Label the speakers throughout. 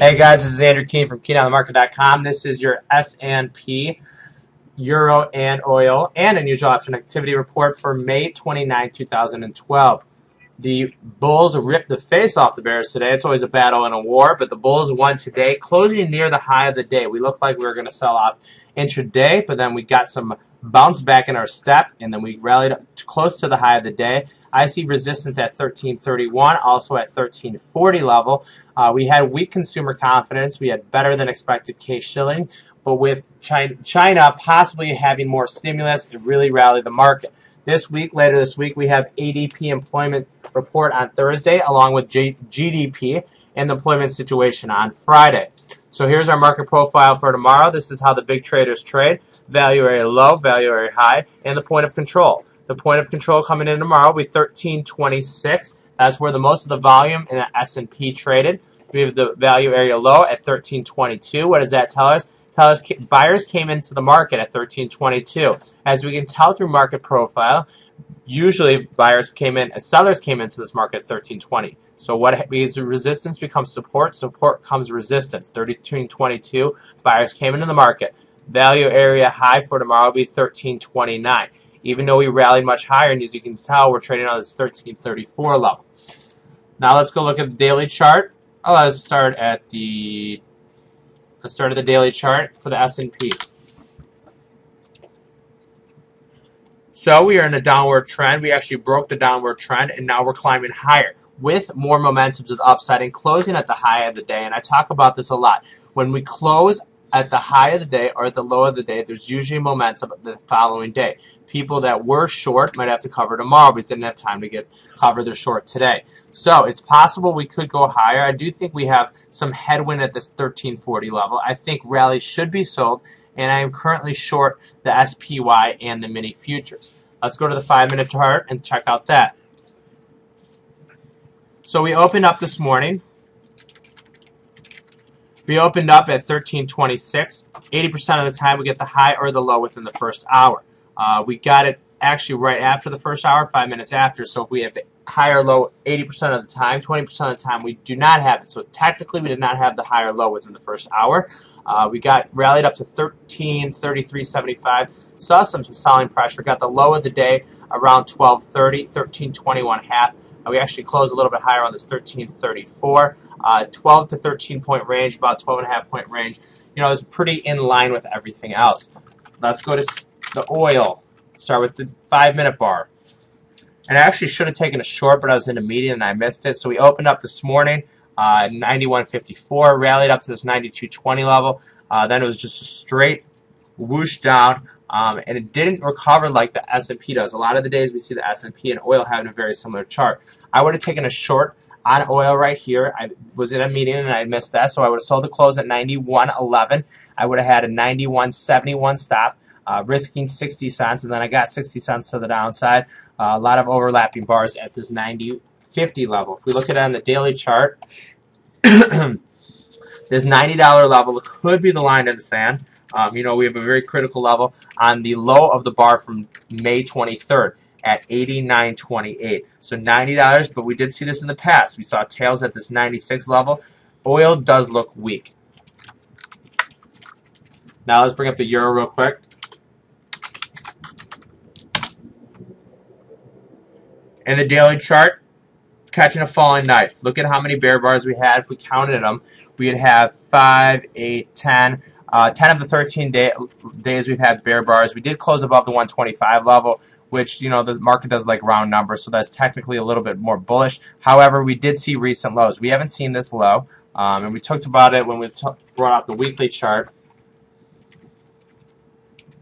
Speaker 1: Hey guys, this is Andrew Keene from KeeneOnTheMarket.com. This is your S&P, Euro, and Oil and Unusual Option Activity Report for May 29, 2012. The Bulls ripped the face off the Bears today. It's always a battle and a war, but the Bulls won today, closing near the high of the day. We looked like we were going to sell off intraday, but then we got some bounce back in our step, and then we rallied up close to the high of the day. I see resistance at 1331, also at 1340 level. We had weak consumer confidence. We had better than expected K-shilling, but with China possibly having more stimulus, it really rallied the market. Later this week, we have ADP employment report on Thursday, along with GDP and the employment situation on Friday. So here's our market profile for tomorrow. This is how the big traders trade. Value area low, value area high, and the point of control. The point of control coming in tomorrow will be 1326. That's where the most of the volume in the S&P traded. We have the value area low at 1322. What does that tell us? Buyers came into the market at 1322. As we can tell through market profile, usually sellers came into this market at 1320. So what means resistance becomes support, support comes resistance. 1322, buyers came into the market. Value area high for tomorrow will be 1329. Even though we rallied much higher, and as you can tell, we're trading on this 1334 level. Now let's go look at the daily chart. Let's start at the daily chart for the S&P. So we are in a downward trend. We actually broke the downward trend, and now we're climbing higher with more momentum to the upside and closing at the high of the day. And I talk about this a lot. When we close at the high of the day or at the low of the day, there's usually momentum the following day. People that were short might have to cover tomorrow because they didn't have time to cover their short today. So it's possible we could go higher. I do think we have some headwind at this 1340 level. I think rallies should be sold, and I am currently short the SPY and the mini futures. Let's go to the 5-minute chart and check out that. So we opened up this morning. We opened up at 1326. 80% of the time we get the high or the low within the first hour. We got it actually right after the first hour, 5 minutes after. So if we have the high or low 80% of the time, 20% of the time we do not have it. So technically we did not have the high or low within the first hour. We got rallied up to 1333.75. Saw some selling pressure. Got the low of the day around 1230, 1321.5. We actually closed a little bit higher on this 1334. 12 to 13 point range, about 12.5 point range. You know, it's pretty in line with everything else. Let's go to the oil. Start with the 5-minute bar. And I actually should have taken a short, but I was in a meeting and I missed it. So we opened up this morning, 91.54, rallied up to this 92.20 level. Then it was just a straight whoosh down. And it didn't recover like the S&P does. A lot of the days we see the S&P and oil having a very similar chart. I would have taken a short on oil right here. I was in a meeting and I missed that, so I would have sold the close at 91.11. I would have had a 91.71 stop, risking 60 cents, and then I got 60 cents to the downside. A lot of overlapping bars at this 90.50 level. If we look at it on the daily chart, this $90 level could be the line in the sand. You know, we have a very critical level on the low of the bar from May 23rd at 89.28. So $90, but we did see this in the past. We saw tails at this 96 level. Oil does look weak. Now let's bring up the euro real quick. In the daily chart, it's catching a falling knife. Look at how many bear bars we had. If we counted them, we'd have 5, 8, 10. 10 of the 13 days we've had bear bars. We did close above the 125 level, which, you know, the market does like round numbers, so that's technically a little bit more bullish. However, we did see recent lows. We haven't seen this low, and we talked about it when we brought out the weekly chart.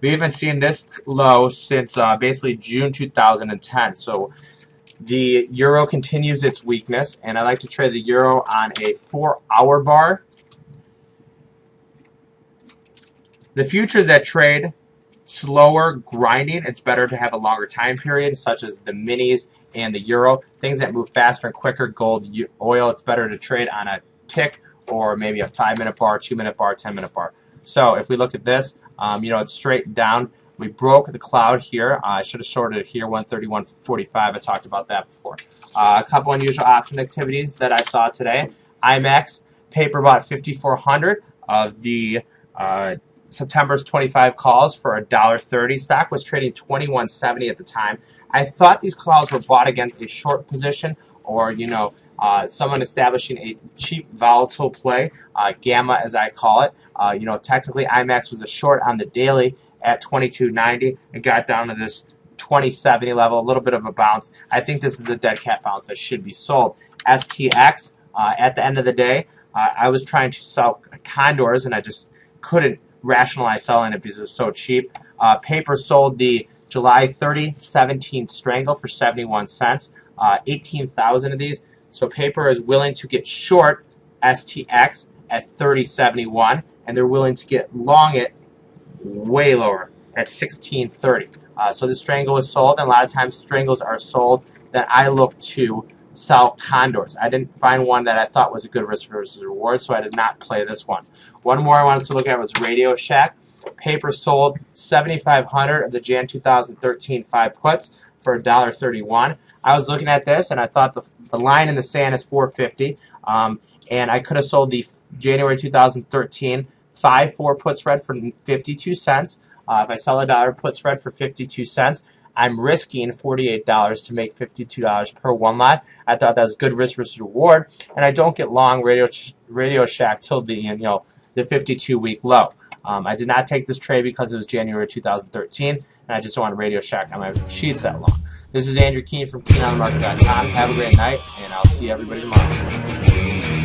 Speaker 1: We haven't seen this low since basically June 2010. So the euro continues its weakness, and I like to trade the euro on a 4-hour bar. The futures that trade slower grinding, it's better to have a longer time period, such as the minis and the euro. Things that move faster and quicker, gold, oil, it's better to trade on a tick or maybe a 5-minute bar, 2-minute bar, 10-minute bar. So if we look at this, you know, it's straight down. We broke the cloud here. I should have shorted it here, 131.45. I talked about that before. A couple unusual option activities that I saw today. IMAX Paper bought 5,400 of the September's 25 calls for $1.30. Stock was trading 21.70 at the time. I thought these calls were bought against a short position, or someone establishing a cheap volatile play, gamma as I call it. Technically IMAX was a short on the daily at 22.90. It got down to this 20.70 level, a little bit of a bounce. I think this is a dead cat bounce that should be sold. STX, at the end of the day, I was trying to sell condors and I just couldn't rationalize selling it because it's so cheap. Paper sold the July 30 17 strangle for 71 cents, 18,000 of these. So paper is willing to get short STX at 30.71, and they're willing to get long it way lower at 16.30. So the strangle is sold, and a lot of times strangles are sold that I look to sell condors. I didn't find one that I thought was a good risk versus reward, so I did not play this one. One more I wanted to look at was Radio Shack. Paper sold 7,500 of the Jan 2013 5 puts for $1.31. I was looking at this and I thought the line in the sand is 450, and I could have sold the January 2013 5 4 put spread for 52 cents. If I sell a dollar put spread for 52 cents, I'm risking $48 to make $52 per one lot. I thought that was good risk versus reward, and I don't get long Radio Shack till the the 52-week low. I did not take this trade because it was January 2013, and I just don't want Radio Shack on my sheets that long. This is Andrew Keene from KeeneOnTheMarket.com. Have a great night, and I'll see everybody tomorrow.